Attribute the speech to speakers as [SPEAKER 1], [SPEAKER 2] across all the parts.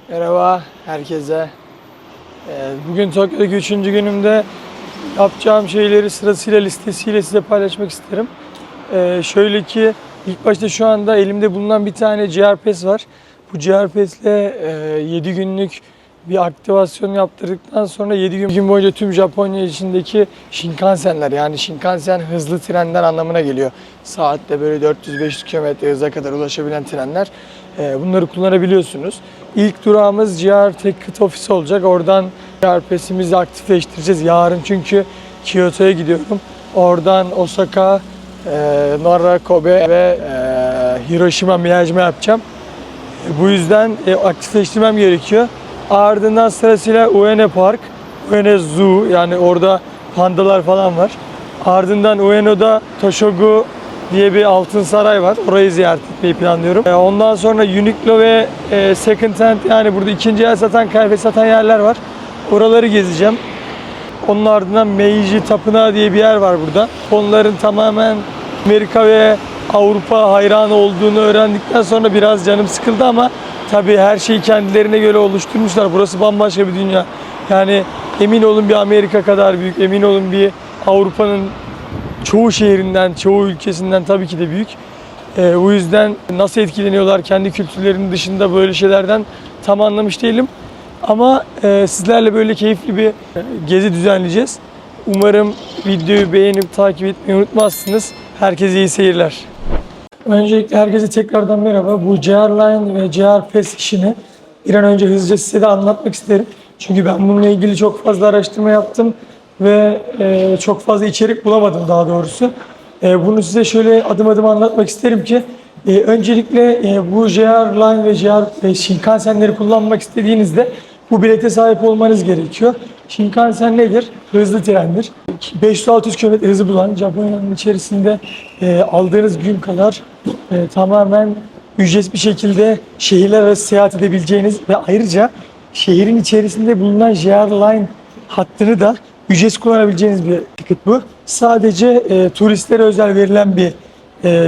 [SPEAKER 1] Merhaba herkese. Bugün Tokyo'daki 3. günümde yapacağım şeyleri sırasıyla listesiyle size paylaşmak isterim. Şöyle ki ilk başta şu anda elimde bulunan bir tane GR Pass var. Bu GR Pass ile 7 günlük bir aktivasyon yaptırdıktan sonra 7 gün boyunca tüm Japonya içindeki Shinkansenler, yani Shinkansen hızlı trenler anlamına geliyor. Saatte böyle 400-500 km hıza kadar ulaşabilen trenler. Bunları kullanabiliyorsunuz. İlk durağımız GR Ticket Office olacak. Oradan GR Pass'imizi aktifleştireceğiz. Yarın çünkü Kyoto'ya gidiyorum. Oradan Osaka, Nara, Kobe ve Hiroşima, Miyajima yapacağım. Bu yüzden aktifleştirmem gerekiyor. Ardından sırasıyla Ueno Park, Ueno Zoo, yani orada pandalar falan var. Ardından Ueno'da Toshogu diye bir altın saray var. Orayı ziyaret etmeyi planlıyorum. Ondan sonra Uniqlo ve Second Hand, yani burada ikinci el satan, kıyafet satan yerler var. Oraları gezeceğim. Onun ardından Meiji Tapınağı diye bir yer var burada. Onların tamamen Amerika ve Avrupa hayranı olduğunu öğrendikten sonra biraz canım sıkıldı ama tabii her şeyi kendilerine göre oluşturmuşlar. Burası bambaşka bir dünya. Yani emin olun bir Amerika kadar büyük, emin olun bir Avrupa'nın çoğu şehrinden, çoğu ülkesinden tabii ki de büyük. Bu yüzden nasıl etkileniyorlar kendi kültürlerinin dışında böyle şeylerden tam anlamış değilim. Ama sizlerle böyle keyifli bir gezi düzenleyeceğiz. Umarım videoyu beğenip takip etmeyi unutmazsınız. Herkese iyi seyirler. Öncelikle herkese tekrardan merhaba. Bu GR Line ve GR Pass işini bir an önce hızlıca size de anlatmak isterim. Çünkü ben bununla ilgili çok fazla araştırma yaptım ve çok fazla içerik bulamadım daha doğrusu. Bunu size şöyle adım adım anlatmak isterim ki öncelikle bu GR Line ve GR Shinkansenleri kullanmak istediğinizde bu bilete sahip olmanız gerekiyor. Shinkansen nedir? Hızlı trendir. 500-600 km hızı bulan, Japonya'nın içerisinde aldığınız gün kadar tamamen ücretsiz bir şekilde şehirler arası seyahat edebileceğiniz ve ayrıca şehrin içerisinde bulunan GR Line hattını da ücretsiz kullanabileceğiniz bir ticket bu. Sadece turistlere özel verilen bir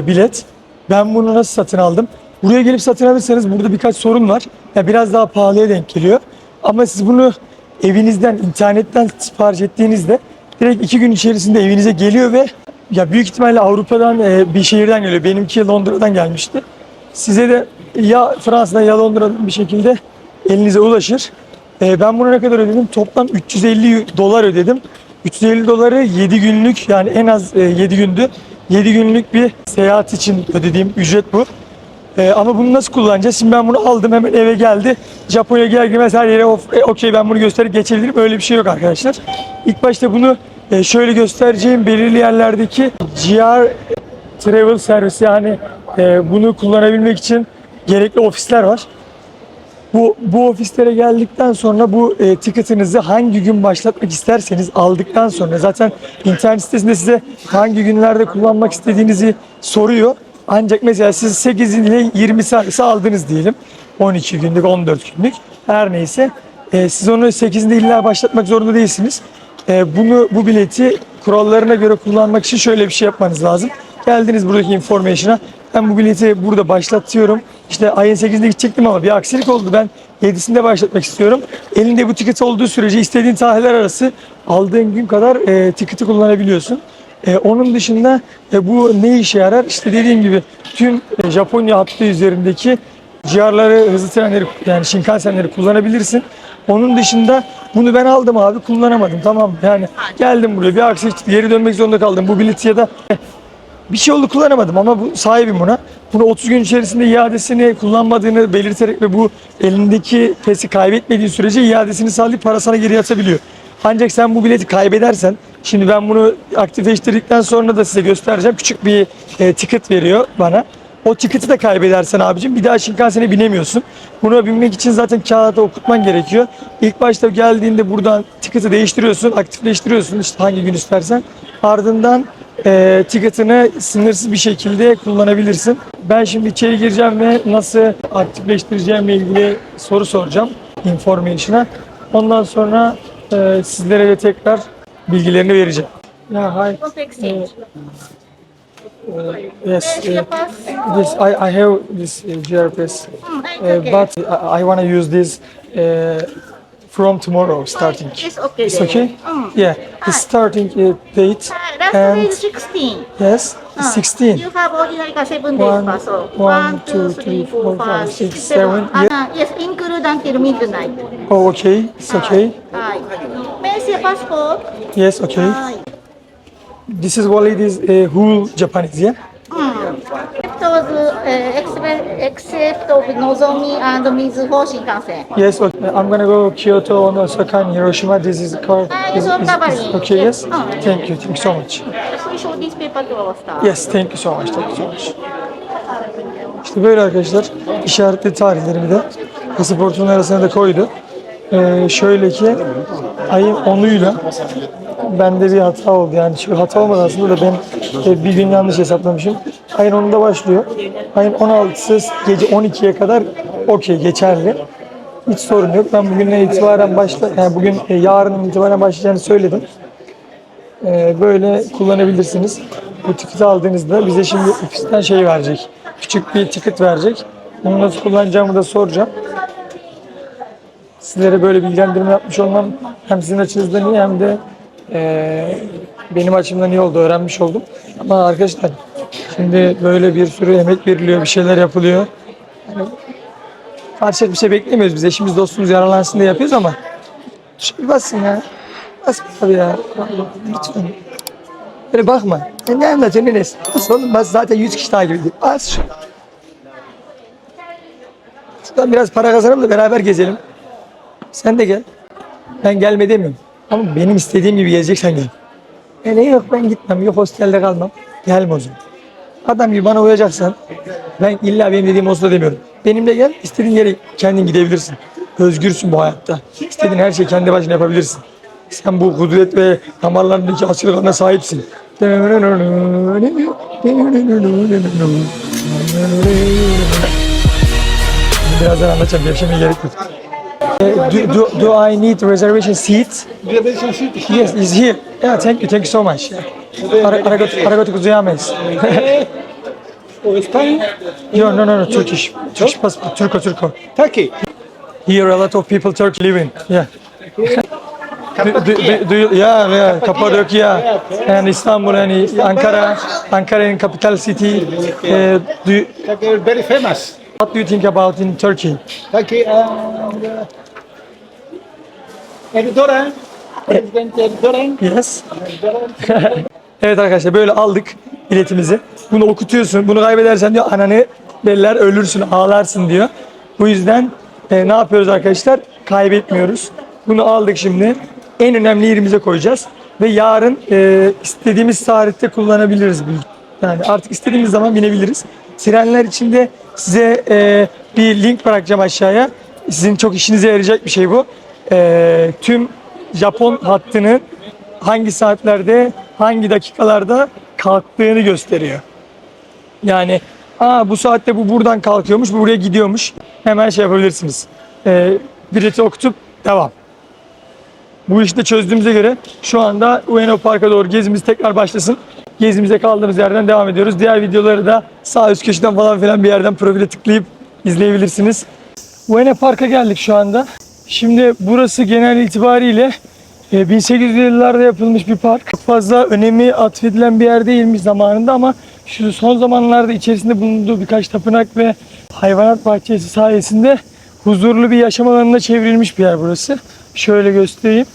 [SPEAKER 1] bilet. Ben bunu nasıl satın aldım? Buraya gelip satın alırsanız burada birkaç sorun var. Yani biraz daha pahalıya denk geliyor. Ama siz bunu evinizden, internetten sipariş ettiğinizde direkt 2 gün içerisinde evinize geliyor ve ya büyük ihtimalle Avrupa'dan bir şehirden geliyor. Benimki Londra'dan gelmişti. Size de ya Fransa'dan ya Londra'dan bir şekilde elinize ulaşır. Ben bunu ne kadar ödedim? Toplam 350 dolar ödedim. 350 doları 7 günlük, yani en az 7 gündü. 7 günlük bir seyahat için ödediğim ücret bu. Ama bunu nasıl kullanacağız? Şimdi ben bunu aldım, hemen eve geldi. Japonya girer girmez her yere okey ben bunu gösterip geçebilirim. Öyle bir şey yok arkadaşlar. İlk başta bunu şöyle göstereceğim belirli yerlerdeki GR Travel Service, yani bunu kullanabilmek için gerekli ofisler var. Bu ofislere geldikten sonra bu ticket'ınızı hangi gün başlatmak isterseniz aldıktan sonra zaten internet sitesinde size hangi günlerde kullanmak istediğinizi soruyor. Ancak mesela siz 8 ile 20 servisi aldınız diyelim. 12 günlük, 14 günlük her neyse. Siz onu 8'inde illa başlatmak zorunda değilsiniz. Bu bileti kurallarına göre kullanmak için şöyle bir şey yapmanız lazım. Geldiniz buradaki information'a. Ben bu bileti burada başlatıyorum. İşte ayın 8'inde gidecektim ama bir aksilik oldu. Ben 7'sinde başlatmak istiyorum. Elinde bu ticket olduğu sürece istediğin tarihler arası aldığın gün kadar ticket'ı kullanabiliyorsun. Onun dışında bu ne işe yarar? İşte dediğim gibi tüm Japonya hattı üzerindeki GR'ları, hızlı trenleri, yani Shinkansenleri kullanabilirsin. Onun dışında bunu ben aldım abi, kullanamadım, tamam, yani geldim buraya bir aksilik çıktı, geri dönmek zorunda kaldım. Bu bileti ya da bir şey oldu kullanamadım ama bu sahibim buna. Bunu 30 gün içerisinde iadesini kullanmadığını belirterek ve bu elindeki pesi kaybetmediği sürece iadesini sağlayıp para sana geri yatabiliyor. Ancak sen bu bileti kaybedersen, şimdi ben bunu aktifleştirdikten sonra da size göstereceğim. Küçük bir ticket veriyor bana. O ticket'ı da kaybedersen abicim bir daha Shinkansen'e binemiyorsun. Buna binmek için zaten kağıda okutman gerekiyor. İlk başta geldiğinde buradan ticket'ı değiştiriyorsun, aktifleştiriyorsun işte hangi gün istersen. Ardından ticket'ını sınırsız bir şekilde kullanabilirsin. Ben şimdi içeri gireceğim ve nasıl aktifleştireceğimle ilgili soru soracağım information'a. Ondan sonra sizlere de tekrar bilgilerini vereceğim. Yeah, hi. Yes,
[SPEAKER 2] Asia Pass.
[SPEAKER 1] this I have this GR Pass,
[SPEAKER 2] Okay.
[SPEAKER 1] but I want to use this from tomorrow starting.
[SPEAKER 2] It's okay.
[SPEAKER 1] It's okay? Yeah, the starting date
[SPEAKER 2] Last day is
[SPEAKER 1] and
[SPEAKER 2] 16.
[SPEAKER 1] yes, 16.
[SPEAKER 2] You have ordinary 7 days
[SPEAKER 1] One,
[SPEAKER 2] pass. So
[SPEAKER 1] one,
[SPEAKER 2] 1, 2,
[SPEAKER 1] two,
[SPEAKER 2] 3,
[SPEAKER 1] three,
[SPEAKER 2] 4,
[SPEAKER 1] four,
[SPEAKER 2] 5,
[SPEAKER 1] five,
[SPEAKER 2] 6,
[SPEAKER 1] six,
[SPEAKER 2] 7.
[SPEAKER 1] seven.
[SPEAKER 2] Yes, include until midnight.
[SPEAKER 1] Oh, okay, it's okay.
[SPEAKER 2] May I see a passport?
[SPEAKER 1] Yes, okay. This is what it is, whole Japanese, yeah?
[SPEAKER 2] Except of Nozomi and Mizuho Shinkansen.
[SPEAKER 1] Yes, okay. I'm gonna go Kyoto, Osaka, and Hiroshima. This is the car.
[SPEAKER 2] It's on traveling.
[SPEAKER 1] Okay, yes?
[SPEAKER 2] Yes.
[SPEAKER 1] Thank you so much.
[SPEAKER 2] Please show this paper to our staff.
[SPEAKER 1] Yes, thank you so much, thank you so much. İşte böyle arkadaşlar, işaretli tarihlerimi de pasaportumun arasına da koydu. Şöyle ki, ayın 10'uyla bende bir hata oldu. Yani şu hata olmadı aslında da ben bir gün yanlış hesaplamışım. Ayın 10'unda başlıyor. Ayın 16'sı gece 12'ye kadar okey, geçerli. Hiç sorun yok. Ben bugünden itibaren yarın itibaren başlayacağını söyledim. Böyle kullanabilirsiniz. Bu tiketi aldığınızda bize şimdi ofisten şey verecek. Küçük bir ticket verecek. Onu nasıl kullanacağımı da soracağım. Sizlere böyle bilgilendirme yapmış olmam hem sizin açınızdan iyi hem de benim açımdan iyi oldu. Öğrenmiş oldum. Ama arkadaşlar şimdi böyle bir sürü emek veriliyor, bir şeyler yapılıyor. Yani, karşılık bir şey beklemiyoruz biz. Eşimiz dostumuz yararlansın diye yapıyoruz ama şöyle bassın ya. Bas tabii ya. Lütfen. Böyle bakma. Ne anlatıyorsun Enes? Bas oğlum, bas, zaten 100 kişi takip ediyor. Bas şu. Şuradan biraz para kazanalım da beraber gezelim. Sen de gel. Ben gelme demiyorum. Ama benim istediğim gibi gezeceksen gel. Ne yok, ben gitmem. Yok, hostelde kalmam. Gelme o zaman. Adam gibi bana uyacaksan ben illa benim dediğim olsun da demiyorum. Benimle gel, istediğin yere kendin gidebilirsin. Özgürsün bu hayatta. İstediğin her şeyi kendi başına yapabilirsin. Sen bu kudret ve damarlarındaki açılıklarına sahipsin. Birazdan anlatacağım. Gevşemeye gerek yok. Do I need reservation seat?
[SPEAKER 3] Reservation seat?
[SPEAKER 1] Yes, it's here. Yeah, thank you so much. Arigato gozaimasu.
[SPEAKER 3] Or Spain?
[SPEAKER 1] No, Turkish passport, Turko.
[SPEAKER 3] Turkey.
[SPEAKER 1] Here a lot of people Turkey living. Yeah. Yeah, Kapadokya and Istanbul and Ankara in capital city.
[SPEAKER 3] Turkey is very famous.
[SPEAKER 1] What do you think about in Turkey?
[SPEAKER 3] Turkey and Erdogan. President Erdogan.
[SPEAKER 1] Yes.
[SPEAKER 3] Erdogan.
[SPEAKER 1] Evet arkadaşlar, böyle aldık biletimizi. Bunu okutuyorsun. Bunu kaybedersen diyor ananı beller, ölürsün, ağlarsın diyor. Bu yüzden ne yapıyoruz arkadaşlar? Kaybetmiyoruz. Bunu aldık şimdi. En önemli yerimize koyacağız. Ve yarın istediğimiz tarihte kullanabiliriz. Yani artık istediğimiz zaman binebiliriz. Trenler içinde size bir link bırakacağım aşağıya. Sizin çok işinize yarayacak bir şey bu. Tüm Japon hattının hangi saatlerde, hangi dakikalarda kalktığını gösteriyor. Yani bu saatte bu buradan kalkıyormuş, bu buraya gidiyormuş. Hemen şey yapabilirsiniz. Bileti okutup devam. Bu işi de çözdüğümüze göre şu anda Ueno Park'a doğru gezimiz tekrar başlasın. Gezimize kaldığımız yerden devam ediyoruz. Diğer videoları da sağ üst köşeden falan filan bir yerden profile tıklayıp izleyebilirsiniz. Ueno Park'a geldik şu anda. Şimdi burası genel itibariyle 1850'lerde yapılmış bir park. Çok fazla önemi atfedilen bir yer değilmiş zamanında ama şu son zamanlarda içerisinde bulunduğu birkaç tapınak ve hayvanat bahçesi sayesinde huzurlu bir yaşam alanına çevrilmiş bir yer burası. Şöyle göstereyim.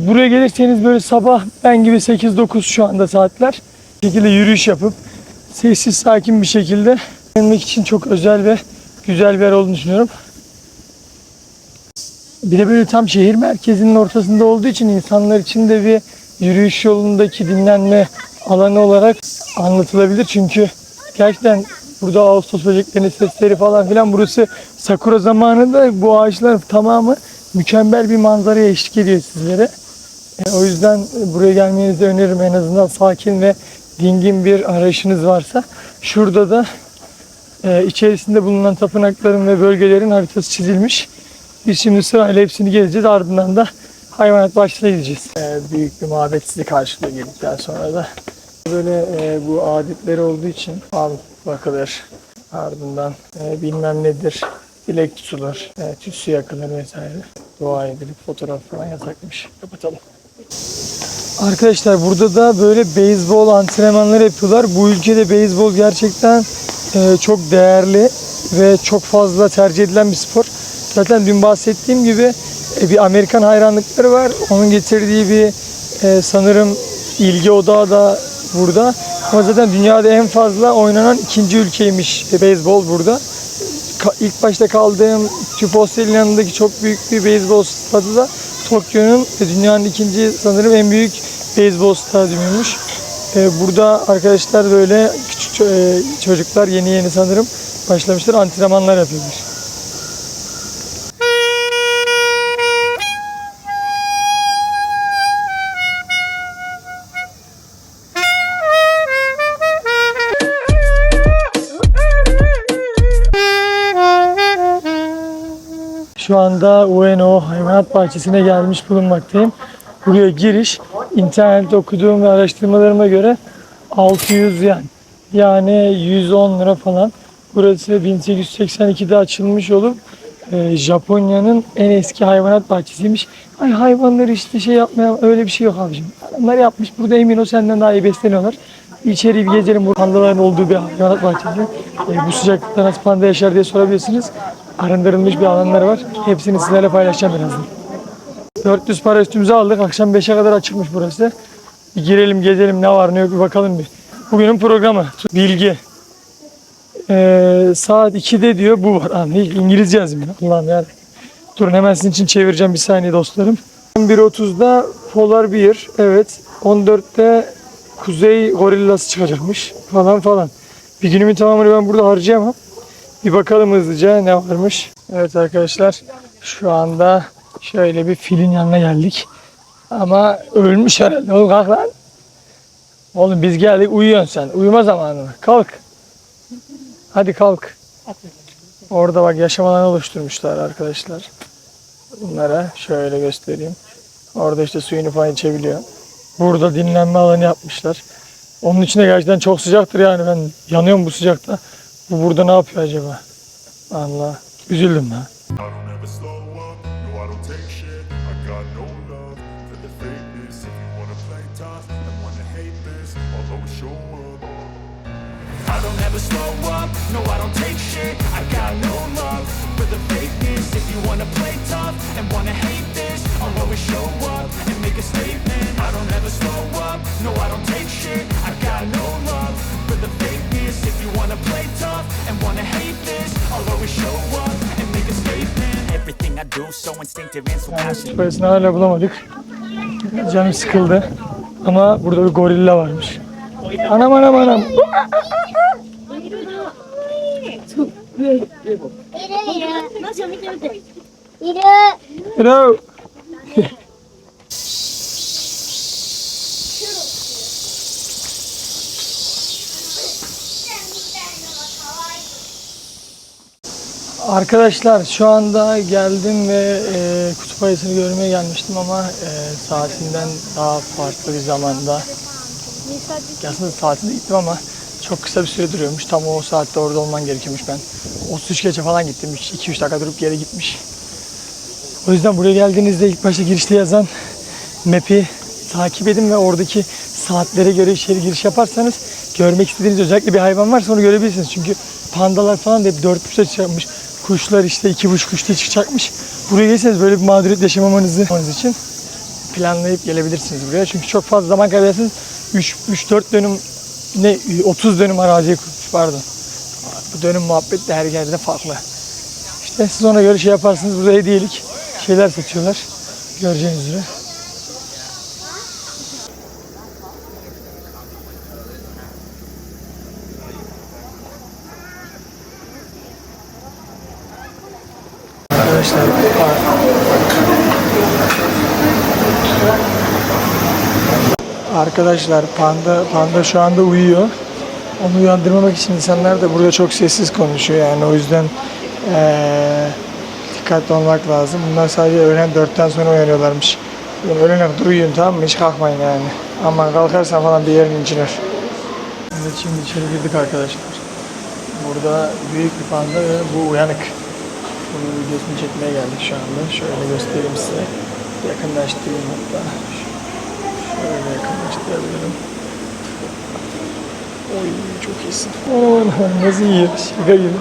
[SPEAKER 1] Buraya gelirseniz böyle sabah ben gibi 8-9 şu anda saatler bir şekilde yürüyüş yapıp sessiz sakin bir şekilde gelmek için çok özel ve güzel bir yer olduğunu düşünüyorum. Bir de böyle tam şehir merkezinin ortasında olduğu için insanlar için de bir yürüyüş yolundaki dinlenme alanı olarak anlatılabilir. Çünkü gerçekten burada Ağustos böceklerinin sesleri falan filan, burası sakura zamanında bu ağaçlar tamamı mükemmel bir manzaraya eşlik ediyor sizlere. O yüzden buraya gelmenizi öneririm, en azından sakin ve dingin bir arayışınız varsa. Şurada da içerisinde bulunan tapınakların ve bölgelerin haritası çizilmiş. Biz şimdi sırayla hepsini gezeceğiz, ardından da hayvanat bahçesine gideceğiz. Büyük bir mabet sizi karşılıyor geldikten sonra da. Böyle bu adetleri olduğu için al bakılır. Ardından bilmem nedir. Dilek tutulur. Tütsü yakılır vesaire. Dua edilip fotoğraf falan yasakmış. Kapatalım. Arkadaşlar burada da böyle beyzbol antrenmanları yapıyorlar. Bu ülkede beyzbol gerçekten çok değerli ve çok fazla tercih edilen bir spor. Zaten dün bahsettiğim gibi bir Amerikan hayranlıkları var. Onun getirdiği bir sanırım ilgi odağı da burada. Ama zaten dünyada en fazla oynanan ikinci ülkeymiş beyzbol burada. İlk başta kaldığım tüp hostelin yanındaki çok büyük bir beyzbol stadı da Tokyo'nun dünyanın ikinci sanırım en büyük beyzbol stadyumuymuş. Burada arkadaşlar böyle küçük çocuklar yeni sanırım başlamışlar, antrenmanlar yapıyorlar. Şu anda Ueno Hayvanat Bahçesi'ne gelmiş bulunmaktayım. Buraya giriş internette okuduğum ve araştırmalarıma göre 600 yen. Yani 110 lira falan. Burası 1882'de açılmış olup Japonya'nın en eski hayvanat bahçesiymiş. Ay hayvanları işte şey yapmaya öyle bir şey yok abicim. Adamlar yapmış. Burada emin ol senden daha iyi besleniyorlar. İçeri bir gezelim. Bu pandaların olduğu bir hayvanat bahçesi. Bu sıcaklıkta nasıl panda yaşar diye sorabilirsiniz. Arındırılmış bir alanlar var. Hepsini sizlerle paylaşacağım birazdan. 400 para üstümüze aldık. Akşam 5'e kadar açıkmış burası. Bir girelim, gezelim, ne var ne yok bir bakalım bir. Bugünün programı. Bilgi. Saat 2'de diyor bu var. İngilizce yazayım ya. Allah'ım ya. Durun hemen sizin için çevireceğim bir saniye dostlarım. 11.30'da Polar Bear. Evet. 14'te Kuzey Gorillası çıkacakmış. Falan. Bir günümün tamamını ben burada harcayamam. Bir bakalım hızlıca ne varmış. Evet arkadaşlar. Şu anda şöyle bir filin yanına geldik. Ama ölmüş herhalde. Oğlum kalk lan. Oğlum biz geldik uyuyorsun sen. Uyuma zamanı mı? Kalk. Hadi kalk. Orada bak yaşam alanı oluşturmuşlar arkadaşlar. Bunlara şöyle göstereyim. Orada işte suyunu falan içebiliyor. Burada dinlenme alanı yapmışlar. Onun içinde gerçekten çok sıcaktır yani ben yanıyorum bu sıcakta. Bu burada ne yapıyor acaba? Allah. Üzüldüm ben.
[SPEAKER 4] I don't ever slow up, no I don't take shit. I got no love for the fakeness. If you wanna play tough and wanna hate this, I'll always show up. I don't ever slow up, no I don't take shit. I got no love for the fakeness. If you wanna play tough and wanna hate this, I'll always show up and make a statement. I don't ever slow up, no I don't take shit. I got no love for the fakeness. If you wanna play tough and wanna hate this, I'll always show up and make a statement. Everything I do so instinctive and so passionate.
[SPEAKER 1] Parasını hala bulamadık. Canım sıkıldı. Ama burada bir gorilla varmış. Anam. Hello. Arkadaşlar şu anda geldim ve kutup ayısını görmeye gelmiştim ama saatinden daha farklı bir zamanda. Aslında saatinde gittim ama çok kısa bir süre duruyormuş. Tam o saatte orada olman gerekiyormuş ben. 33 geçe falan gittim. 2-3 dakika durup geri gitmiş. O yüzden buraya geldiğinizde ilk başta girişte yazan map'i takip edin ve oradaki saatlere göre içeri giriş yaparsanız görmek istediğiniz özellikle bir hayvan varsa onu görebilirsiniz. Çünkü pandalar falan da hep 4.30'da çıkacakmış. Kuşlar işte 2.30-3'te çıkacakmış. Buraya gelirseniz böyle bir mağduriyet yaşamamanız için planlayıp gelebilirsiniz buraya. Çünkü çok fazla zaman kaybedersiniz. 3-4 dönüm 30 dönüm araziye kurmuş pardon. Bu dönüm muhabbet de her yerde farklı. İşte siz ona göre şey yaparsınız. Burada hediyelik şeyler satıyorlar. Göreceğiniz üzere. Arkadaşlar panda şu anda uyuyor. Onu uyandırmamak için insanlar da burada çok sessiz konuşuyor yani o yüzden dikkatli olmak lazım. Bunlar sadece öğlen 4'ten sonra uyanıyorlarmış. Yani öğlene kadar uyuyun tamam mı? Hiç kalkmayın yani. Aman kalkarsan falan bir yerin incinir. Şimdi içeri girdik arkadaşlar. Burada büyük bir panda ve bu uyanık. Bunun videosunu çekmeye geldik şu anda. Şöyle göstereyim size. Yakınlaştırayım hatta. Şöyle yakınlaştırabilirim. Oy çok iyisin. Aman nasıl yiyor? Şaka gibi.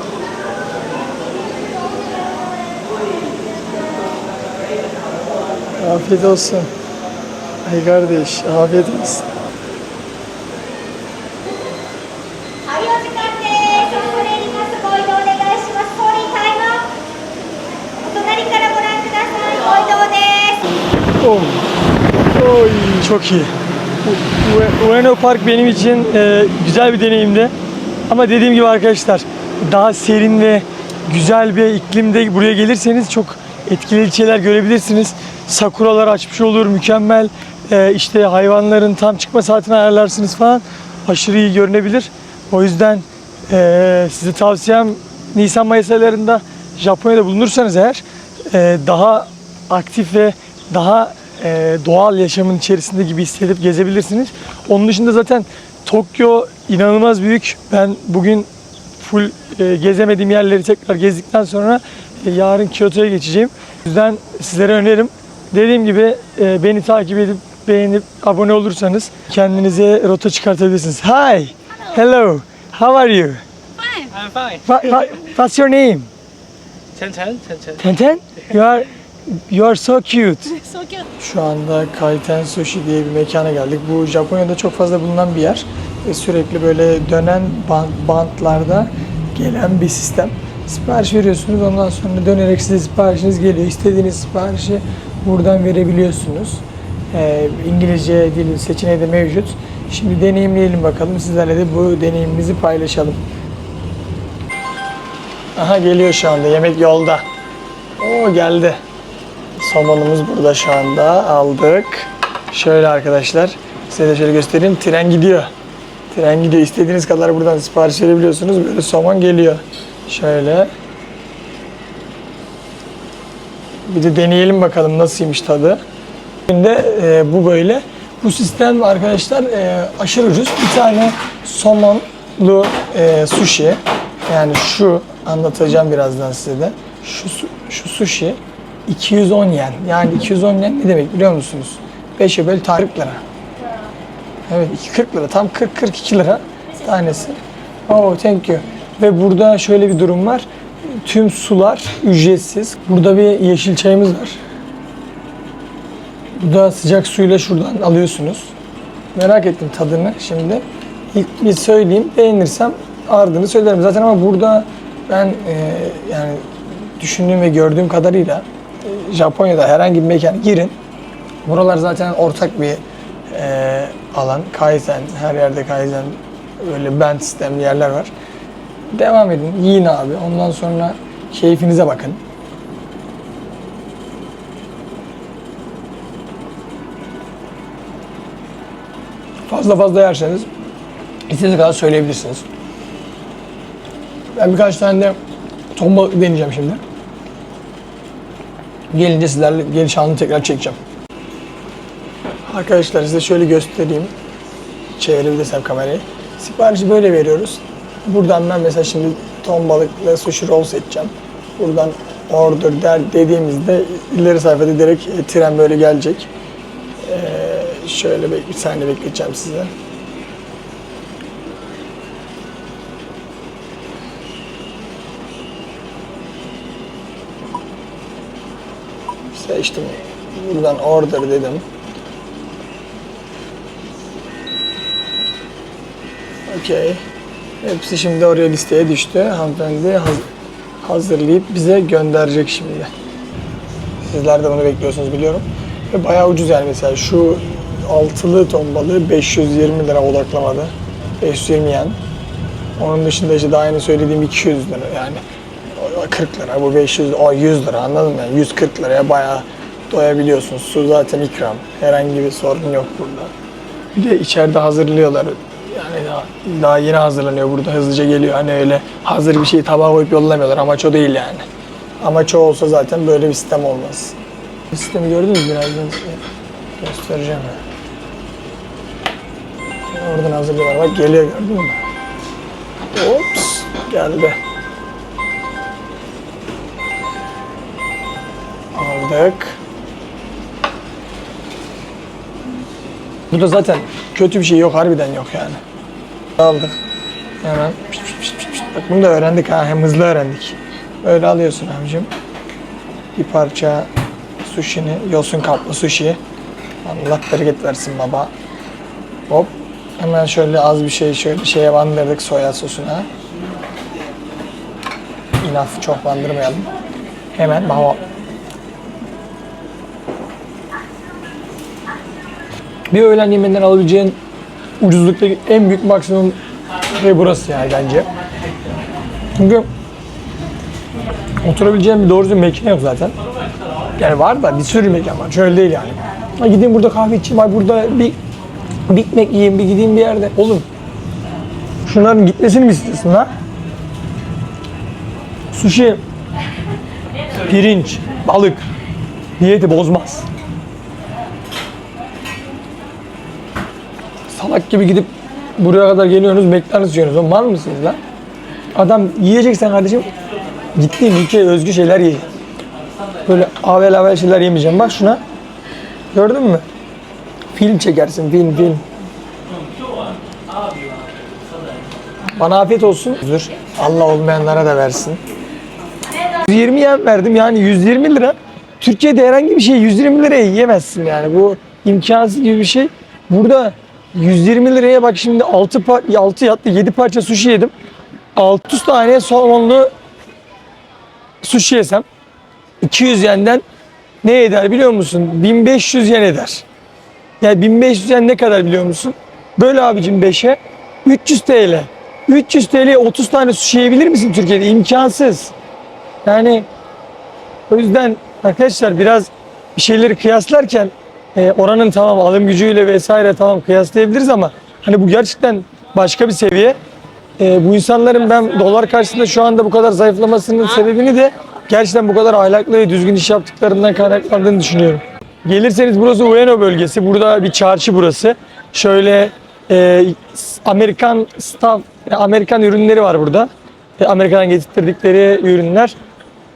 [SPEAKER 1] Afiyet olsun. Ay kardeş, afiyet olsun.
[SPEAKER 5] はい、お時間です。恐れ入ります。ご移動お願いします。ソーリータイムアップ。お隣からご覧ください。ご移動です。
[SPEAKER 1] Oy çok iyi. Ueno Park benim için güzel bir deneyimdi. Ama dediğim gibi arkadaşlar daha serin ve güzel bir iklimde buraya gelirseniz çok etkileyici şeyler görebilirsiniz. Sakuralar açmış olur, mükemmel. İşte hayvanların tam çıkma saatini ayarlarsınız falan. Aşırı iyi görünebilir. O yüzden size tavsiyem Nisan-Mayıs aylarında Japonya'da bulunursanız eğer daha aktif ve daha doğal yaşamın içerisinde gibi hissedip gezebilirsiniz. Onun dışında zaten Tokyo inanılmaz büyük. Ben bugün full gezemediğim yerleri tekrar gezdikten sonra yarın Kyoto'ya geçeceğim. O yüzden sizlere önerim. Dediğim gibi beni takip edip beğenip abone olursanız kendinize rota çıkartabilirsiniz. Hi, hello, how are you?
[SPEAKER 3] I'm fine.
[SPEAKER 1] What's your name?
[SPEAKER 3] Ten.
[SPEAKER 1] Tenten? You are so cute. Şu anda Kaiten Sushi diye bir mekana geldik. Bu Japonya'da çok fazla bulunan bir yer. Sürekli böyle dönen bantlarda gelen bir sistem. Sipariş veriyorsunuz, ondan sonra dönerek size siparişiniz geliyor. İstediğiniz siparişi buradan verebiliyorsunuz. İngilizce dil seçeneği de mevcut. Şimdi deneyimleyelim bakalım. Sizlerle de bu deneyimimizi paylaşalım. Aha geliyor şu anda. Yemek yolda. Oo geldi. Somonumuz burada şu anda. Aldık. Şöyle arkadaşlar. Size de şöyle göstereyim. Tren gidiyor. Tren gidiyor. İstediğiniz kadar buradan sipariş verebiliyorsunuz. Böyle somon geliyor. Şöyle. Bir de deneyelim bakalım nasılmış tadı. Şimdi bu böyle. Bu sistem arkadaşlar aşırı ucuz. Bir tane somonlu sushi. Yani şu anlatacağım birazdan size de. Şu sushi 210 yen. Yani 210 yen ne demek biliyor musunuz? 5'e böl 40 lira. Evet 40 lira. Tam 40-42 lira tanesi. Oh thank you. Ve burada şöyle bir durum var. Tüm sular ücretsiz. Burada bir yeşil çayımız var. Bu da sıcak suyla şuradan alıyorsunuz. Merak ettim tadını şimdi. İlk bir söyleyeyim. Beğenirsem ardını söylerim. Zaten ama burada ben yani düşündüğüm ve gördüğüm kadarıyla Japonya'da herhangi bir mekana girin. Buralar zaten ortak bir alan. Kaizen, her yerde Kaizen öyle band sistemli yerler var. Devam edin, yiyin abi. Ondan sonra keyfinize bakın. Fazla yerseniz istediğiniz kadar söyleyebilirsiniz. Ben birkaç tane de ton balık deneyeceğim şimdi. Gelince sizlerle geliş anını tekrar çekeceğim. Arkadaşlar size şöyle göstereyim. Çevirebilirsem kamerayı. Siparişi böyle veriyoruz. Buradan ben mesela şimdi ton balıkla sushi roll seçeceğim. Buradan order dediğimizde ileri sayfada direkt tren böyle gelecek. Şöyle bir saniye bekleteceğim size. Seçtim. Buradan order dedim. Okey. Hepsi şimdi oraya listeye düştü. Hanımefendi hazırlayıp bize gönderecek şimdi. Sizler de bunu bekliyorsunuz biliyorum. Ve bayağı ucuz yani mesela şu altılı ton balığı 520 lira odaklamada. 520 yen. Onun dışında işte daha yeni söylediğim 200 lira yani 40 lira bu 500 o 100 lira anladın mı? Yani 140 liraya bayağı doyabiliyorsunuz. Su zaten ikram. Herhangi bir sorun yok burada. Bir de içeride hazırlıyorlar. Yani daha yeni hazırlanıyor burada hızlıca geliyor. Hani öyle hazır bir şeyi tabağa koyup yollamıyorlar. Amaç o değil yani. Amaç o olsa zaten böyle bir sistem olmaz. Sistemi gördünüz mü? Birazdan göstereceğim. Oradan hazırlıyorlar. Bak geliyor gördün mü? Ops geldi. Aldık. Burada zaten kötü bir şey yok, harbiden yok yani. Aldık. Hemen. Bak bunu da öğrendik ha, hem hızlı öğrendik. Öyle alıyorsun abicim. Bir parça sushi'ni, yosun kaplı sushi. Allah bereket versin baba. Hop. Hemen şöyle az bir şey şöyle şeye bandırdık soya sosuna. İnaf, çok bandırmayalım. Hemen baba. Bir öğlen yemeğinden alabileceğin ucuzluktaki en büyük maksimum şey burası yani bence. Çünkü oturabileceğim bir doğru düzgün mekan yok zaten. Yani var da bir sürü mekan var. Şöyle değil yani. Ha, gideyim burada kahve içeyim, ay burada bir Big Mac yiyeyim, bir gideyim bir yerde. Oğlum şunların gitmesini mi istiyorsun ha? Sushi, pirinç, balık diyeti bozmaz. Salak gibi gidip buraya kadar geliyorsunuz, McDonald's yiyorsunuz. Oğlum var mısınız lan? Adam yiyeceksen kardeşim gittiğin ülkeye özgü şeyler ye. Böyle avel şeyler yemeyeceğim. Bak şuna. Gördün mü? Film çekersin, film. Bana afiyet olsun. Allah olmayanlara da versin. 120 yen verdim yani 120 lira. Türkiye'de herhangi bir şey 120 liraya yiyemezsin yani. Bu imkansız gibi bir şey. Burada 120 liraya bak şimdi 6 yattı 7 parça sushi yedim. 600 tane somonlu sushi yesem 200 yenden ne eder biliyor musun? 1500 yen eder. Yani 1500 yen ne kadar biliyor musun? Böyle abicim 5'e 300 TL. 300 TL'ye 30 tane sushi yiyebilir misin Türkiye'de? İmkansız. Yani o yüzden arkadaşlar biraz bir şeyleri kıyaslarken oranın tamam alım gücüyle vesaire tamam kıyaslayabiliriz ama hani bu gerçekten başka bir seviye. Bu insanların ben dolar karşısında şu anda bu kadar zayıflamasının sebebini de gerçekten bu kadar ahlaklı ve düzgün iş yaptıklarından kaynaklandığını düşünüyorum. Gelirseniz burası Ueno bölgesi. Burada bir çarşı burası. Şöyle Amerikan ürünleri var burada. Amerika'dan getirttikleri ürünler.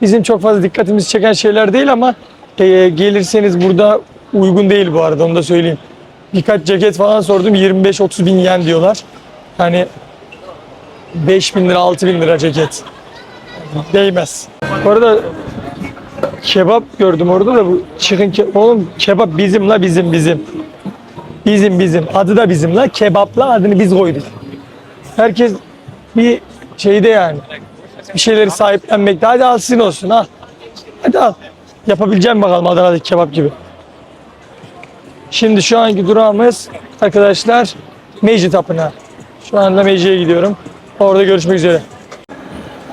[SPEAKER 1] Bizim çok fazla dikkatimizi çeken şeyler değil ama gelirseniz burada uygun değil bu arada onu da söyleyeyim. Birkaç ceket falan sordum 25-30 bin yen diyorlar. Yani 5 bin lira 6 bin lira ceket. Değmez. Bu arada kebap gördüm orada da bu oğlum kebap bizim la bizim. Bizim. Adı da bizim la. Kebapla adını biz koyduk. Herkes bir şeyde yani. Bir şeyleri sahiplenmekte. Hadi al sizin olsun al. Hadi al. Yapabileceğim bakalım Adana'daki kebap gibi. Şimdi şu anki durağımız arkadaşlar Meiji Tapınağı. Şu anda Meiji'ye gidiyorum. Orada görüşmek üzere.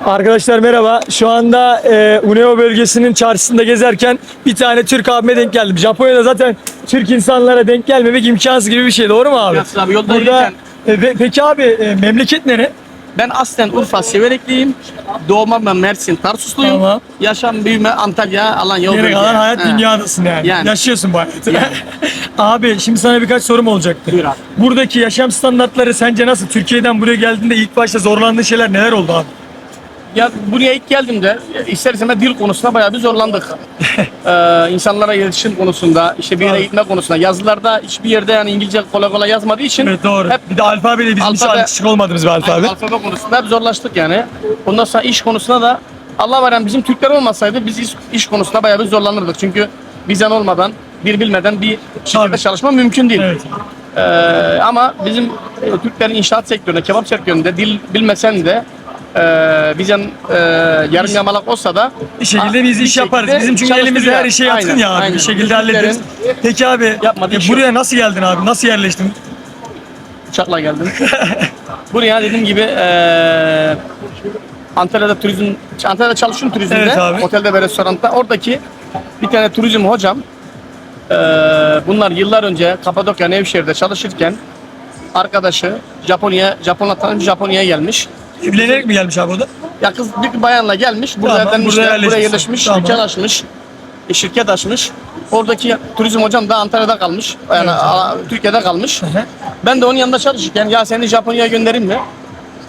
[SPEAKER 1] Arkadaşlar merhaba. Şu anda Ueno bölgesinin çarşısında gezerken bir tane Türk abime denk geldim. Japonya'da zaten Türk insanlara denk gelmemek imkansız gibi bir şey. Doğru mu abi?
[SPEAKER 3] Yansın abi, yolda
[SPEAKER 1] Burada, peki abi memleket nere?
[SPEAKER 3] Ben aslen Urfa Siverekliyim. Doğma ben Mersin Tarsusluyum.
[SPEAKER 1] Tamam.
[SPEAKER 3] Yaşam büyüme Antalya, Alanya o
[SPEAKER 1] Geri
[SPEAKER 3] bölge.
[SPEAKER 1] kalan hayat
[SPEAKER 3] He.
[SPEAKER 1] dünyadasın yani.
[SPEAKER 3] Yani.
[SPEAKER 1] Yaşıyorsun bu hayatı.
[SPEAKER 3] Yani.
[SPEAKER 1] Abi şimdi sana birkaç sorum olacaktı.
[SPEAKER 3] Buyur abi.
[SPEAKER 1] Buradaki yaşam standartları sence nasıl? Türkiye'den buraya geldiğinde ilk başta zorlandığın şeyler neler oldu abi?
[SPEAKER 3] Ya buraya ilk geldiğimde ister istemez dil konusunda bayağı bir zorlandık. İnsanlara iletişim konusunda, işte bir yere gitme konusunda. Yazılarda hiçbir yerde yani İngilizce kolay kolay yazmadığı için
[SPEAKER 1] Evet doğru.
[SPEAKER 3] hep
[SPEAKER 1] Bir de alfabeyle bizim hiç
[SPEAKER 3] Alfabe-
[SPEAKER 1] alışık olmadığımız bir alfabe.
[SPEAKER 3] alfabe konusunda hep zorlaştık yani. Ondan sonra iş konusunda da Allah var yani bizim Türkler olmasaydı biz iş konusunda bayağı bir zorlanırdık. Çünkü vizen olmadan, bir bilmeden bir şirkette
[SPEAKER 1] Tabii.
[SPEAKER 3] çalışma mümkün değil.
[SPEAKER 1] Evet.
[SPEAKER 3] Ama bizim Türklerin inşaat sektöründe, kebap sektöründe dil bilmesen de vizen yarım yamalak olsa da
[SPEAKER 1] Bir şekilde biz iş yaparız. Bizim çünkü elimizde her işe yatkın ya abi. Bir şekilde hallederiz. Peki abi
[SPEAKER 3] yapmadığı iş
[SPEAKER 1] buraya nasıl geldin abi? Nasıl yerleştin?
[SPEAKER 3] Uçakla geldim. Buraya dediğim gibi Antalya'da çalışıyorum turizmde.
[SPEAKER 1] Evet abi.
[SPEAKER 3] Otelde ve restoranda. Oradaki bir tane turizm hocam bunlar yıllar önce Kapadokya Nevşehir'de çalışırken arkadaşı Japonla tanışmış Japonya'ya gelmiş.
[SPEAKER 1] Evlenerek mi gelmiş abi o da?
[SPEAKER 3] Ya kız bir bayanla gelmiş. Burada
[SPEAKER 1] Tamam,
[SPEAKER 3] evlenmişler,
[SPEAKER 1] burada
[SPEAKER 3] buraya
[SPEAKER 1] yerleşmiş.
[SPEAKER 3] yerleşmiş,
[SPEAKER 1] Tamam.
[SPEAKER 3] dükkan açmış. Şirket açmış. Oradaki turizm hocam da Antalya'da kalmış. Yani
[SPEAKER 1] Evet.
[SPEAKER 3] Türkiye'de kalmış.
[SPEAKER 1] hı.
[SPEAKER 3] Ben de onun yanında çalışırken ya seni Japonya'ya göndereyim mi?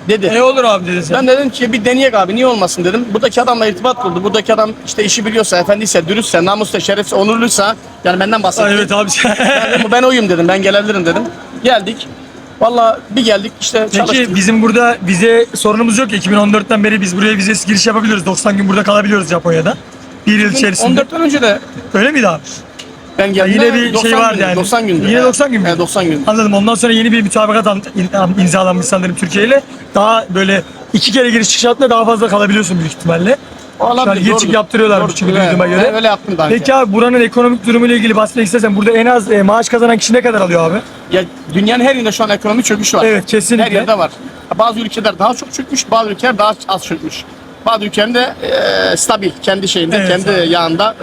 [SPEAKER 3] dedi.
[SPEAKER 1] Olur abi dedi sen.
[SPEAKER 3] Ben dedim ki bir deneyek abi, niye olmasın dedim. Buradaki adamla irtibat kurdu. Buradaki adam işte işi biliyorsa, efendiyse, dürüstse, namusla, şerefse, onurluysa, yani benden bahsetti.
[SPEAKER 1] Evet abi.
[SPEAKER 3] Ben oyum dedim, ben gelebilirim dedim. Geldik. Vallahi bir geldik işte çalıştık.
[SPEAKER 1] Peki bizim burada vize sorunumuz yok ya. 2014'ten beri biz buraya vizesiz giriş yapabiliyoruz. 90 gün burada kalabiliyoruz Japonya'da. Bir yıl içerisinde.
[SPEAKER 3] 14'ten önce de
[SPEAKER 1] Öyle miydi abi?
[SPEAKER 3] ben geldim.
[SPEAKER 1] Yine bir şey vardı yani.
[SPEAKER 3] 90 gündü.
[SPEAKER 1] Yine 90 gün mü?
[SPEAKER 3] Evet, 90 gün.
[SPEAKER 1] Anladım. Ondan sonra yeni bir mütabakat imzalanmış sanırım Türkiye ile. Daha böyle 2 kere giriş çıkış hattında daha fazla kalabiliyorsun büyük ihtimalle. Şu an geçik yaptırıyorlar çünkü duyduğuma göre.
[SPEAKER 3] Ben öyle yaptım daha önce.
[SPEAKER 1] Peki abi buranın ekonomik durumuyla ilgili bahsetmek istersen burada en az maaş kazanan kişi ne kadar alıyor abi?
[SPEAKER 3] Ya dünyanın her yerinde şu an ekonomi çöküş var.
[SPEAKER 1] Evet, kesinlikle.
[SPEAKER 3] Her yerde var. Bazı ülkeler daha çok çökmüş, bazı ülkeler daha az çökmüş. Bazı ülkeler de stabil, kendi şeyinde,
[SPEAKER 1] Evet,
[SPEAKER 3] kendi
[SPEAKER 1] abi.
[SPEAKER 3] yağında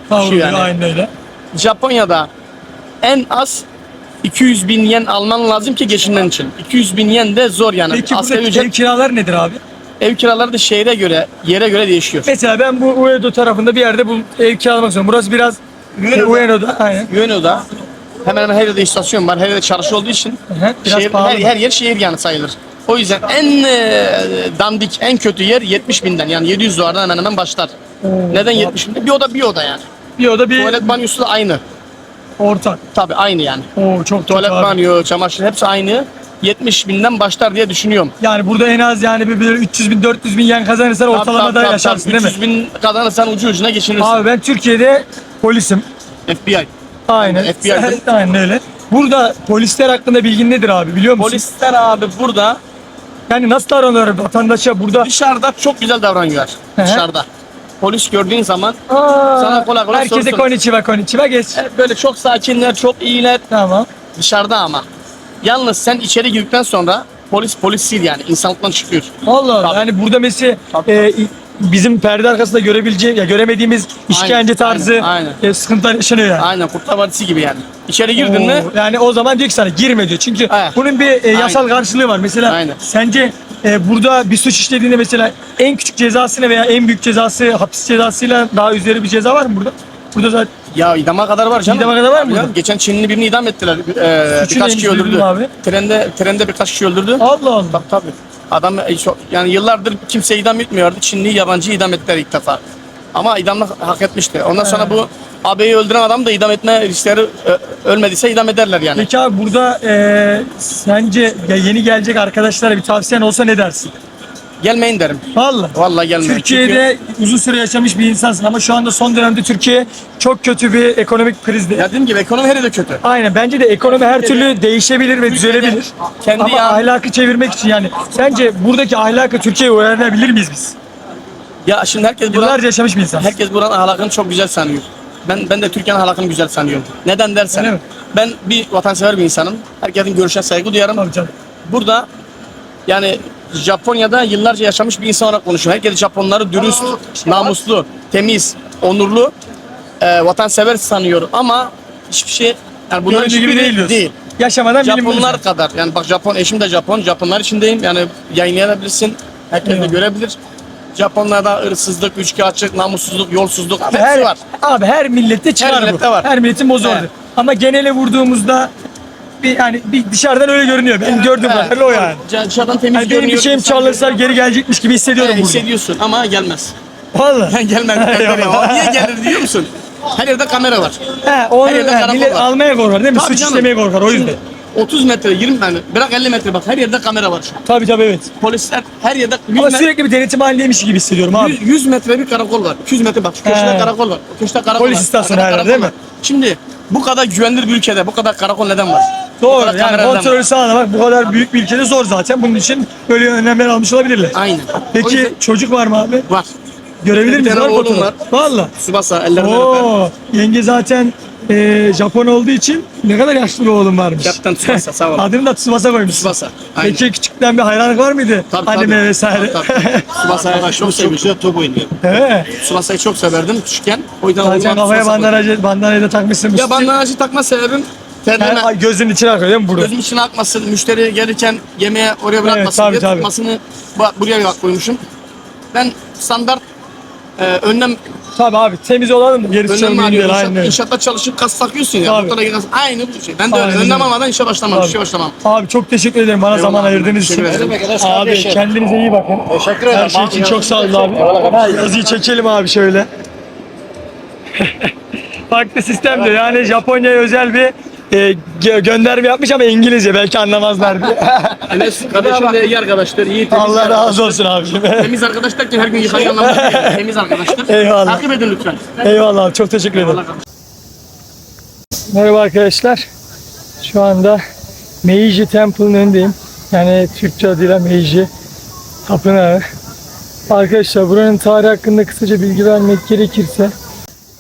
[SPEAKER 1] Kavruluyor,
[SPEAKER 3] yani.
[SPEAKER 1] aynen öyle.
[SPEAKER 3] Japonya'da en az 200 bin yen alman lazım ki geçinmen için. 200 bin yen de zor yani.
[SPEAKER 1] Peki
[SPEAKER 3] Asgari
[SPEAKER 1] buradaki ev
[SPEAKER 3] ücret,
[SPEAKER 1] kiralar nedir abi?
[SPEAKER 3] ev kiraları da şehre göre, yere göre değişiyor.
[SPEAKER 1] Mesela ben bu Uedo tarafında bir yerde bu ev kiralamak istiyorum. Burası biraz Uedo'da. Aynen.
[SPEAKER 3] Ueno'da hemen hemen her yerde istasyon var, her yerde çarşı olduğu için
[SPEAKER 1] Hı, biraz
[SPEAKER 3] şehir,
[SPEAKER 1] pahalı.
[SPEAKER 3] her yer şehir yani sayılır. O yüzden en dandik, en kötü yer 70 binden yani 700 dolardan hemen hemen başlar. Neden 70 binden? Bir oda yani.
[SPEAKER 1] Bir oda bir
[SPEAKER 3] Tuvalet banyosu da aynı.
[SPEAKER 1] ortak.
[SPEAKER 3] Tabii aynı yani.
[SPEAKER 1] Oo çok
[SPEAKER 3] Tuvalet
[SPEAKER 1] kötü abi.
[SPEAKER 3] banyo, çamaşır hepsi aynı. 70 binden başlar diye düşünüyorum.
[SPEAKER 1] Yani burada en az yani bir 300 bin 400 bin yen kazanırsan ortalamada yaşarsın değil mi?
[SPEAKER 3] 300 bin kazanırsan ucu ucuna geçinirsin.
[SPEAKER 1] Abi ben Türkiye'de polisim.
[SPEAKER 3] FBI.
[SPEAKER 1] Aynen.
[SPEAKER 3] FBI'dir.
[SPEAKER 1] Aynen öyle. Burada polisler hakkında bilgin nedir abi biliyor musun?
[SPEAKER 3] Polisler abi burada
[SPEAKER 1] Yani nasıl davranıyorlar vatandaşa burada?
[SPEAKER 3] dışarıda çok güzel davranıyorlar.
[SPEAKER 1] Hı hı.
[SPEAKER 3] Dışarıda. Polis gördüğün zaman
[SPEAKER 1] Aa,
[SPEAKER 3] sana kolay kolay
[SPEAKER 1] herkese
[SPEAKER 3] soru sorun.
[SPEAKER 1] konnichiwa geç.
[SPEAKER 3] Böyle çok sakinler, çok iyiler
[SPEAKER 1] Tamam.
[SPEAKER 3] dışarıda ama. Yalnız sen içeri girdikten sonra polis değil yani insanlıktan çıkıyor.
[SPEAKER 1] Allah Allah.
[SPEAKER 3] Tabii.
[SPEAKER 1] Yani burada mesela
[SPEAKER 3] Tabii.
[SPEAKER 1] bizim perde arkasında görebileceğim ya göremediğimiz işkence
[SPEAKER 3] Aynen,
[SPEAKER 1] tarzı
[SPEAKER 3] aynen.
[SPEAKER 1] sıkıntılar yaşanıyor yani.
[SPEAKER 3] Aynen Kurtlar Vadisi gibi yani. İçeri girdin mi
[SPEAKER 1] Yani o zaman diyor ki sana girme diyor. Çünkü
[SPEAKER 3] Evet.
[SPEAKER 1] bunun bir yasal karşılığı var. Mesela
[SPEAKER 3] Aynen.
[SPEAKER 1] sence burada bir suç işlediğinde mesela en küçük cezasına veya en büyük cezası hapis cezasıyla daha üzeri bir ceza var mı burada? Burada zaten
[SPEAKER 3] ya idama kadar var canım.
[SPEAKER 1] İdama kadar var mı
[SPEAKER 3] Ya,
[SPEAKER 1] burada?
[SPEAKER 3] geçen Çinli birini idam ettiler.
[SPEAKER 1] Suçu
[SPEAKER 3] Birkaç
[SPEAKER 1] neymiş
[SPEAKER 3] kişi öldürdü.
[SPEAKER 1] duydun mu abi?
[SPEAKER 3] Trende birkaç kişi öldürdü.
[SPEAKER 1] Allah Allah.
[SPEAKER 3] Tabii. Adam yani yıllardır kimse idam etmiyordu. Çinli yabancı idam ettiler ilk defa. Ama idamla hak etmişti. Ondan sonra bu AB'yi öldüren adam da idam etme riskleri ölmediyse idam ederler yani.
[SPEAKER 1] Peki abi burada sence yeni gelecek arkadaşlara bir tavsiyen olsa ne dersin?
[SPEAKER 3] Gelmeyin derim.
[SPEAKER 1] Vallahi.
[SPEAKER 3] Vallahi gelmeyin.
[SPEAKER 1] Türkiye'de uzun süre yaşamış bir insansın ama şu anda son dönemde Türkiye çok kötü bir ekonomik krizde.
[SPEAKER 3] Ya dediğim gibi ekonomi her yerde kötü.
[SPEAKER 1] Aynen bence de ekonomi her türlü değişebilir ve düzelebilir.
[SPEAKER 3] kendi
[SPEAKER 1] Ama
[SPEAKER 3] ya-
[SPEAKER 1] ahlakı çevirmek için yani sence buradaki ahlakı Türkiye'ye öğrenebilir miyiz biz?
[SPEAKER 3] Ya şimdi
[SPEAKER 1] Yıllarca yaşamış bir insan.
[SPEAKER 3] herkes buranın ahlakını çok güzel sanıyor. Ben de Türkiye'nin ahlakını güzel sanıyorum. Neden
[SPEAKER 1] Öyle
[SPEAKER 3] dersen
[SPEAKER 1] mi?
[SPEAKER 3] ben bir vatansever bir insanım. Herkesin görüşüne saygı duyarım.
[SPEAKER 1] Tabii canım.
[SPEAKER 3] Burada yani Japonya'da yıllarca yaşamış bir insan olarak konuşuyorum. Herkes Japonları dürüst, namuslu, temiz, onurlu, vatansever sanıyor ama hiçbir şey yani bunların
[SPEAKER 1] Göründüğü gibi
[SPEAKER 3] hiçbiri
[SPEAKER 1] değil diyorsun. Yaşamadan bilinmez.
[SPEAKER 3] Japonlar kadar yani bak Japon eşim de Japon. Japonlar içindeyim yani yayınlayabilirsin. Herkes de
[SPEAKER 1] Eyvallah.
[SPEAKER 3] görebilir. Japonlarda hırsızlık, üçkağıtçılık, namussuzluk, yolsuzluk hepsi
[SPEAKER 1] her,
[SPEAKER 3] var.
[SPEAKER 1] Abi her millette çıkar
[SPEAKER 3] Her
[SPEAKER 1] bu.
[SPEAKER 3] millette var.
[SPEAKER 1] Her milletin bozu
[SPEAKER 3] Evet.
[SPEAKER 1] vardır. Ama genele vurduğumuzda bir dışarıdan öyle görünüyor. Benim gördüğüm
[SPEAKER 3] Evet.
[SPEAKER 1] kadarıyla o yani.
[SPEAKER 3] Dışarıdan temiz
[SPEAKER 1] Yani benim bir
[SPEAKER 3] görünüyor.
[SPEAKER 1] şeyim
[SPEAKER 3] insan
[SPEAKER 1] çalınırsa geri gelecekmiş gibi hissediyorum
[SPEAKER 3] görünüyor.
[SPEAKER 1] burada.
[SPEAKER 3] Hissediyorsun ama gelmez.
[SPEAKER 1] Vallahi.
[SPEAKER 3] Gelmez. O niye gelir biliyor musun? Her yerde kamera var.
[SPEAKER 1] He, onu
[SPEAKER 3] Her yerde karakol
[SPEAKER 1] millet
[SPEAKER 3] var.
[SPEAKER 1] almaya korkar değil mi?
[SPEAKER 3] Tabii
[SPEAKER 1] Suç
[SPEAKER 3] canım.
[SPEAKER 1] işlemeye korkar o yüzden.
[SPEAKER 3] Şimdi 30 metre, 20 metre, bırak 50 metre bak her yerde kamera var şu an.
[SPEAKER 1] Tabii evet.
[SPEAKER 3] Polisler her yerde 100,
[SPEAKER 1] Ama sürekli bir denetim halindeymiş gibi hissediyorum abi.
[SPEAKER 3] 100 metre bir karakol var. 200 metre bak şu köşede
[SPEAKER 1] He.
[SPEAKER 3] karakol var. O köşede karakol
[SPEAKER 1] Polis
[SPEAKER 3] var.
[SPEAKER 1] istasyonu
[SPEAKER 3] Arkada
[SPEAKER 1] her yer,
[SPEAKER 3] karakol
[SPEAKER 1] değil mi?
[SPEAKER 3] var. Şimdi bu kadar güvenilir bir ülkede bu kadar karakol neden var? Bu
[SPEAKER 1] Doğru
[SPEAKER 3] kadar
[SPEAKER 1] yani
[SPEAKER 3] kamera neden
[SPEAKER 1] kontrolü
[SPEAKER 3] var?
[SPEAKER 1] sağlamak bu kadar büyük bir ülkede zor zaten. Bunun için böyle önlemler almış olabilirler.
[SPEAKER 3] Aynen. O
[SPEAKER 1] Peki
[SPEAKER 3] yüzden
[SPEAKER 1] çocuk var mı abi?
[SPEAKER 3] var.
[SPEAKER 1] Görebilir
[SPEAKER 3] Bir
[SPEAKER 1] miyiz?
[SPEAKER 3] tane
[SPEAKER 1] Var
[SPEAKER 3] oğlum
[SPEAKER 1] fotoğraf.
[SPEAKER 3] var.
[SPEAKER 1] Valla.
[SPEAKER 3] Tsubasa ellerinden öper.
[SPEAKER 1] Oo, yenge zaten Japon olduğu için ne kadar yaşlı bir oğlum varmış.
[SPEAKER 3] Kaptan Tsubasa sağ ol.
[SPEAKER 1] Adını da Tsubasa koymuş.
[SPEAKER 3] Tsubasa. Aynen.
[SPEAKER 1] Peki küçükten bir hayranlık var mıydı?
[SPEAKER 3] Tabii,
[SPEAKER 1] Anneme
[SPEAKER 3] tabii.
[SPEAKER 1] vesaire.
[SPEAKER 3] Tabii. Tsubasa'yı çok sevmişler, top oynuyor.
[SPEAKER 1] He.
[SPEAKER 3] Tsubasa'yı çok severdim küçükken. O yüzden
[SPEAKER 1] Zaten
[SPEAKER 3] oğluma
[SPEAKER 1] kafaya
[SPEAKER 3] Tsubasa koydum.
[SPEAKER 1] bandanayı da takmışsın.
[SPEAKER 3] Ya bandajı takma sebebim terleme.
[SPEAKER 1] Her, gözünün içine akıyor değil mi burada?
[SPEAKER 3] Gözüm içine akmasın, müşteri gelirken yemeğe oraya bırakmasın
[SPEAKER 1] tabii,
[SPEAKER 3] diye
[SPEAKER 1] tabii.
[SPEAKER 3] tutmasını buraya bak koymuşum. Ben standart önlem
[SPEAKER 1] Tabii abi temiz olalım da gerisi
[SPEAKER 3] Önlem
[SPEAKER 1] çok
[SPEAKER 3] mi
[SPEAKER 1] mühim değil.
[SPEAKER 3] alıyorsun?
[SPEAKER 1] Aynen.
[SPEAKER 3] İnşaatta çalışıp kas takıyorsun ya.
[SPEAKER 1] Tabii.
[SPEAKER 3] Motora gidersin. Aynı bu şey. Ben de öyle.
[SPEAKER 1] Aynen
[SPEAKER 3] Önlem
[SPEAKER 1] öyle.
[SPEAKER 3] almadan işe başlamam.
[SPEAKER 1] Tabii.
[SPEAKER 3] İşe başlamam.
[SPEAKER 1] Abi çok teşekkür ederim bana zaman
[SPEAKER 3] Eyvallah.
[SPEAKER 1] ayırdığınız için.
[SPEAKER 3] Teşekkür ederim.
[SPEAKER 1] Abi kendinize iyi bakın.
[SPEAKER 6] Teşekkür
[SPEAKER 1] Her şey için çok sağ olun abi. Ha, yazıyı çekelim abi şöyle. Farklı sistem diyor. Yani Japonya'ya özel bir gönderme yapmış ama İngilizce belki anlamazlar diye.
[SPEAKER 3] Enes kardeşim de iyi arkadaştır. İyi temiz
[SPEAKER 1] Allah
[SPEAKER 3] bir
[SPEAKER 1] razı olsun abicim.
[SPEAKER 3] Temiz arkadaş derken her gün yıkayan anlamda değil. Temiz arkadaştır.
[SPEAKER 1] Eyvallah.
[SPEAKER 3] Takip edin lütfen.
[SPEAKER 1] Eyvallah abi, çok teşekkür ederim. Merhaba arkadaşlar. Şu anda Meiji Temple'ın önündeyim. Yani Türkçe adıyla Meiji Tapınağı. Arkadaşlar buranın tarihi hakkında kısaca bilgi vermek gerekirse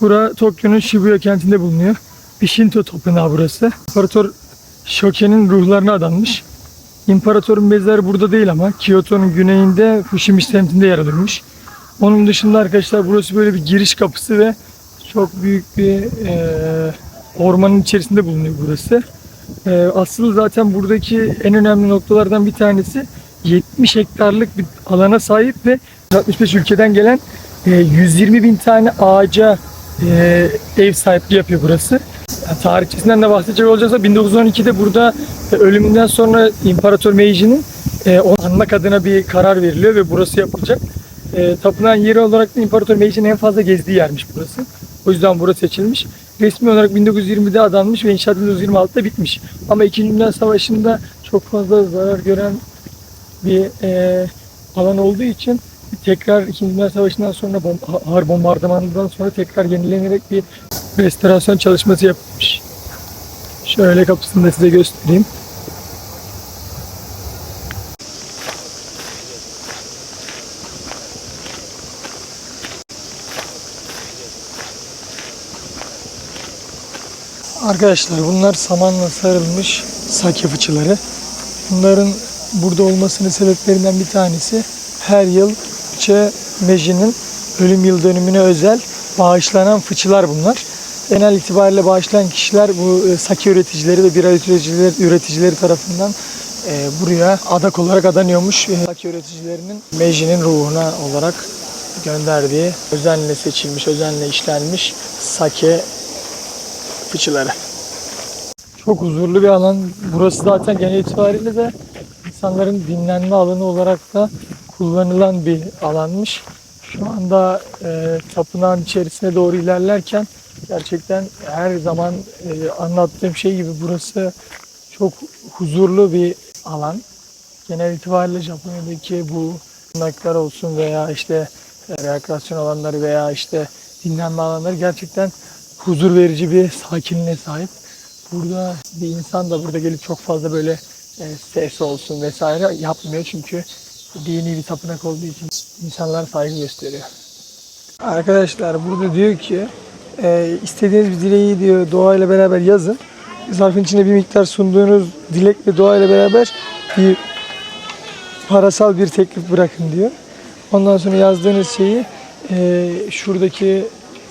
[SPEAKER 1] bura Tokyo'nun Shibuya kentinde bulunuyor. Bir Shinto tapınağı burası. İmparator Shoken'in ruhlarına adanmış. İmparatorun mezarı burada değil ama Kyoto'nun güneyinde Fushimi semtinde yer alırmış. Onun dışında arkadaşlar burası böyle bir giriş kapısı ve çok büyük bir ormanın içerisinde bulunuyor burası. Asıl zaten buradaki en önemli noktalardan bir tanesi 70 hektarlık bir alana sahip ve 65 ülkeden gelen 120 bin tane ağaca ev sahipliği yapıyor burası. Yani tarihçesinden de bahsedecek olacaksa 1912'de burada ölümünden sonra İmparator Meiji'nin onu anmak adına bir karar veriliyor ve burası yapılacak. Tapınağın yeri olarak da İmparator Meiji'nin en fazla gezdiği yermiş burası. O yüzden burası seçilmiş. Resmi olarak 1920'de adanmış ve inşaat 1926'da bitmiş. Ama 2. Dünya Savaşı'nda çok fazla zarar gören bir alan olduğu için tekrar 2. Dünya Savaşı'ndan sonra ağır bombardımanından sonra tekrar yenilenerek bir restorasyon çalışması yapılmış. Şöyle kapısını da size göstereyim. Arkadaşlar bunlar samanla sarılmış sake fıçıları. Bunların burada olmasının sebeplerinden bir tanesi her yıl Meiji'nin ölüm yıl dönümüne özel bağışlanan fıçılar bunlar. Genel itibariyle bağışlayan kişiler bu sake üreticileri ve bira üreticileri tarafından buraya adak olarak adanıyormuş. Sake üreticilerinin Meiji'nin ruhuna olarak gönderdiği özenle seçilmiş, özenle işlenmiş sake fıçıları. Çok huzurlu bir alan. Burası zaten genel itibariyle de insanların dinlenme alanı olarak da kullanılan bir alanmış. Şu anda tapınağın içerisine doğru ilerlerken gerçekten her zaman anlattığım şey gibi burası çok huzurlu bir alan. Genel itibariyle Japonya'daki bu tapınaklar olsun veya işte rekreasyon alanları veya işte dinlenme alanları gerçekten huzur verici bir sakinliğe sahip. Burada bir insan da burada gelip çok fazla böyle ses olsun vesaire yapmıyor çünkü dini bir tapınak olduğu için insanlar saygı gösteriyor. Arkadaşlar burada diyor ki istediğiniz bir dileği diyor doğayla beraber yazın. Zarfın içine bir miktar sunduğunuz dilek ve doğayla beraber bir parasal bir teklif bırakın diyor. Ondan sonra yazdığınız şeyi şuradaki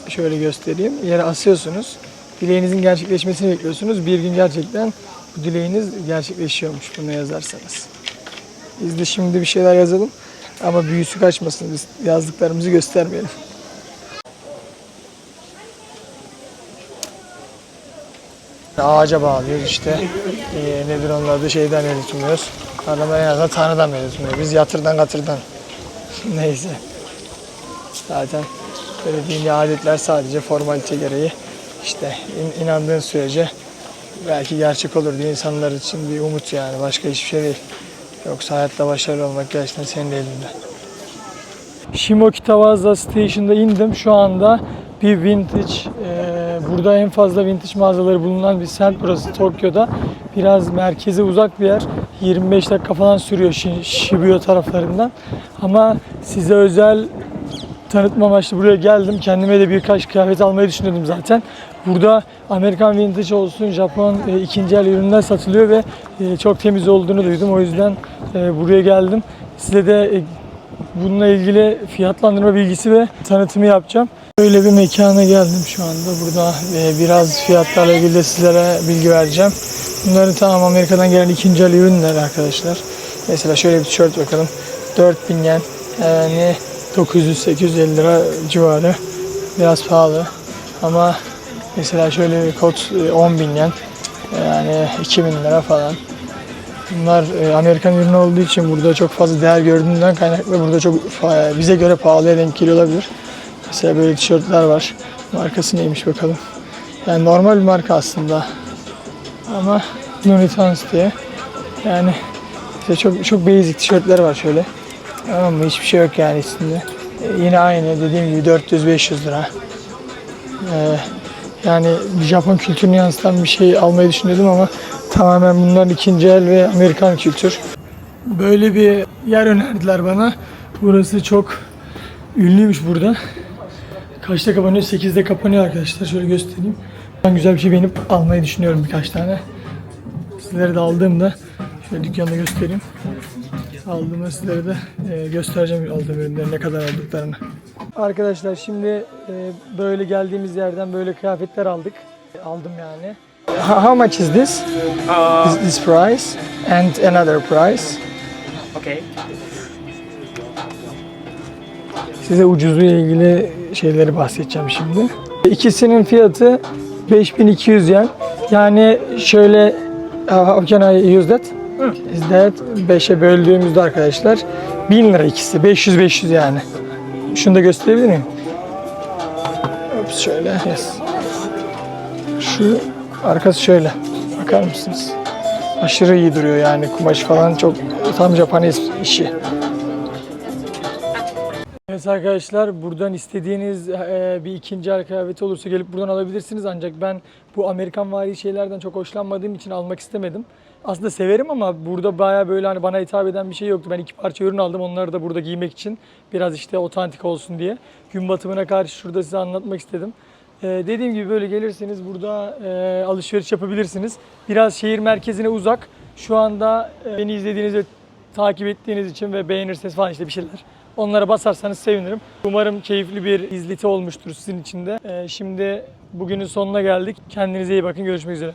[SPEAKER 1] şöyle göstereyim yere asıyorsunuz. Dileğinizin gerçekleşmesini bekliyorsunuz. Bir gün gerçekten bu dileğiniz gerçekleşiyormuş bunu yazarsanız. Biz de şimdi bir şeyler yazalım ama büyüsü kaçmasın. Biz yazdıklarımızı göstermeyelim. Ağaca bağlıyoruz işte. Nedir onun adı şeyden medet umuyoruz. Adamlar en azından Tanrı'dan medet umuyor. Biz yatırdan katırdan. Neyse. Zaten böyle dini adetler sadece formalite gereği. İşte inandığın sürece belki gerçek olur diye insanlar için bir umut yani. Başka hiçbir şey değil. Yoksa hayatta başarılı olmak gerçekten senin elinde. Shimokitawaza Station'da indim. Şu anda bir vintage, burada en fazla vintage mağazaları bulunan bir semt burası Tokyo'da. Biraz merkeze uzak bir yer. 25 dakika falan sürüyor Shibuya taraflarından. Ama size özel tanıtma amaçlı buraya geldim. Kendime de birkaç kıyafet almayı düşünüyordum zaten. Burada Amerikan vintage olsun, Japon ikinci el ürünler satılıyor ve çok temiz olduğunu duydum. O yüzden buraya geldim. Size de bununla ilgili fiyatlandırma bilgisi ve tanıtımı yapacağım. Böyle bir mekana geldim şu anda. Burada biraz fiyatlarla ilgili de sizlere bilgi vereceğim. Bunların tamam Amerika'dan gelen ikinci el ürünler arkadaşlar. Mesela şöyle bir tişört bakalım. 4000 yen yani 900-850 lira civarı. biraz pahalı. Ama mesela şöyle bir kot 10.000 yen. Yani 2.000 lira falan. Bunlar Amerikan ürünü olduğu için burada çok fazla değer gördüğünden kaynaklı burada çok bize göre pahalıya denk geliyor olabilir. Mesela böyle tişörtler var. Markası neymiş bakalım. Yani normal bir marka aslında. Ama Looney Tunes diye. Yani işte çok basic tişörtler var şöyle. Ama hiçbir şey yok yani üstünde. Yine aynı dediğim gibi 400-500 lira. Yani Japon kültürünü yansıtan bir şey almayı düşünüyordum ama tamamen bunların ikinci el ve Amerikan kültür. Böyle bir yer önerdiler bana. Burası çok ünlüymüş burada. Kaçta kapanıyor? 8'de kapanıyor arkadaşlar. Şöyle göstereyim. Ben güzel bir şey beğenip almayı düşünüyorum birkaç tane. Sizlere de aldığımda şöyle dükkanda göstereyim. Aldığımda sizlere de göstereceğim aldığım ürünlerin ne kadar aldıklarını. Arkadaşlar şimdi böyle geldiğimiz yerden böyle kıyafetler aldık. Aldım yani. How much is this? This price and another price.
[SPEAKER 6] Okay.
[SPEAKER 1] Size ucuzluğu ilgili şeyleri bahsedeceğim şimdi. İkisinin fiyatı 5200 yen. Yani şöyle how can I use that? Is that 5'e böldüğümüzde arkadaşlar 1000 lira ikisi. 500 yani. Şunu da gösterebilir miyim? Ops şöyle. Yes. Şu arkası şöyle. Bakar mısınız? Aşırı iyi duruyor yani. Kumaş falan çok tam Japanese işi. Evet arkadaşlar, buradan istediğiniz bir ikinci el kıyafeti olursa gelip buradan alabilirsiniz. Ancak ben bu Amerikanvari şeylerden çok hoşlanmadığım için almak istemedim. Aslında severim ama burada bayağı böyle hani bana hitap eden bir şey yoktu. Ben 2 parça ürün aldım, onları da burada giymek için. Biraz işte otantik olsun diye. Gün batımına karşı şurada size anlatmak istedim. Dediğim gibi böyle gelirseniz burada alışveriş yapabilirsiniz. Biraz şehir merkezine uzak. Şu anda beni izlediğiniz ve takip ettiğiniz için ve beğenirseniz falan işte bir şeyler. Onlara basarsanız sevinirim. Umarım keyifli bir izleti olmuştur sizin için de. Şimdi bugünün sonuna geldik. Kendinize iyi bakın. Görüşmek üzere.